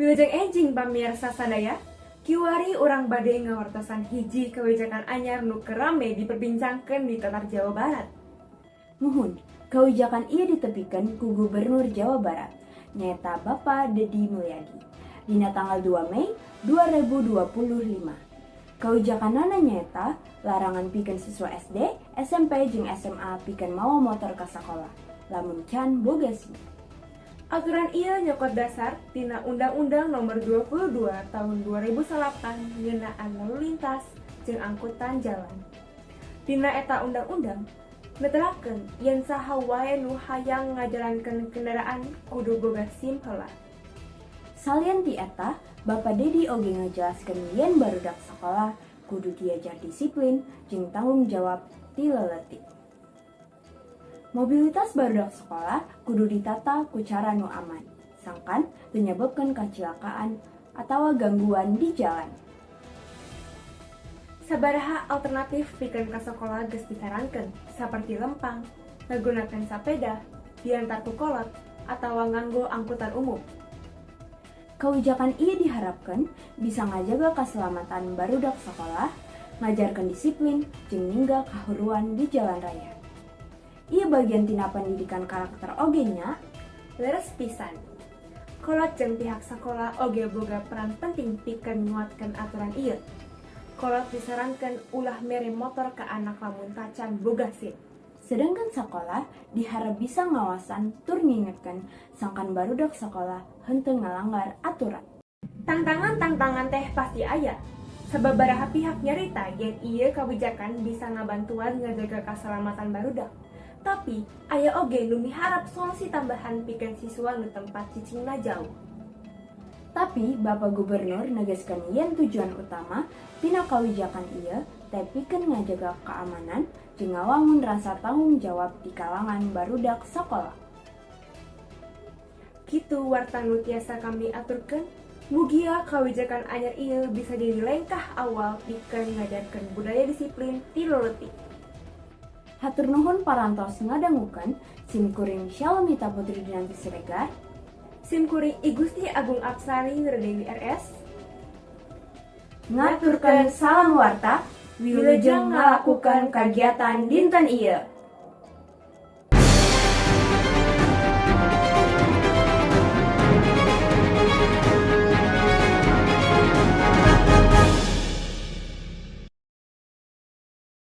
Wilujeng enjing pamirsa sadaya, kiwari urang bade ngawartosan hiji kebijakan anyar nu kerame diperbincangkeun di Tatar Jawa Barat. Muhun, kebijakan ieu ditepikeun ku Gubernur Jawa Barat, nyaeta Bapak Deddy Mulyadi, dina tanggal 2 Mei 2025. Kebijakanana nyaeta larangan pikeun siswa SD, SMP jeung SMA pikeun mawa motor ka sakola, lamun can boga SIM. Aturan ieu nyokot dasar tina Undang-Undang Nomor 22 Tahun 2008 ngeunaan lalu lintas jeung angkutan jalan. Dina eta undang-undang netelakeun yen saha wae nu hayang ngajalankeun kendaraan kudu boga SIM heula. Salieun ti eta, Bapak Deddy oge ngajelaskeun yen barudak sakola kudu diajar disiplin jeung tanggung jawab ti leuletik. Mobilitas barudak sekolah kudu ditata ku cara nu aman, sangkan teu nyababkeun kacelakaan atawa gangguan di jalan. Sabaraha alternatif pikeun ka sakola geus disarankeun, saperti lempang, ngagunakeun sapeda, diantar ku kolot, atawa nganggo angkutan umum. Kebijakan ieu diharapkeun bisa ngajaga keselamatan barudak sekolah, ngajarkeun disiplin jeung ninggal kahuruan di jalan raya. Ieu bagian tina pendidikan karakter oge nya. Leres pisan. Kolot jeung pihak sakola oge boga peran penting pikeun nguatkeun aturan ieu. Kolot disarankeun ulah mere motor ka anak lamun tacan boga SIM. Sedangkan sakola diharap bisa ngawasan tur ngingetkeun sangkan barudak sakola henteu ngalanggar aturan. Tantangan teh pasti aya. Sababaraha pihak nyarita yen ieu kabijakan bisa ngabantuan ngajaga keselamatan barudak. Tapi, aya oge nu miharap solusi tambahan pikeun siswa nu tempat cicingna jauh. Tapi, Bapak Gubernur negaskeun yen tujuan utama tina kawijakan ieu teh pikeun ngajaga keamanan jeung ngawangun rasa tanggung jawab di kalangan barudak sakola. Kitu warta nu tiasa kami aturkeun. Mugia kawijakan anyar ieu bisa jadi langkah awal pikeun ngajarkeun budaya disiplin ti leuletik. Hatur nuhun parantos ngadangukeun SIM kuring Shalomita Putri Dinanti Siregar, SIM kuring I Gusti Agung Apsari Wirdewi RS. Ngaturkeun salam warta, wilujeng ngalakukeun kagiatan dinten ieu.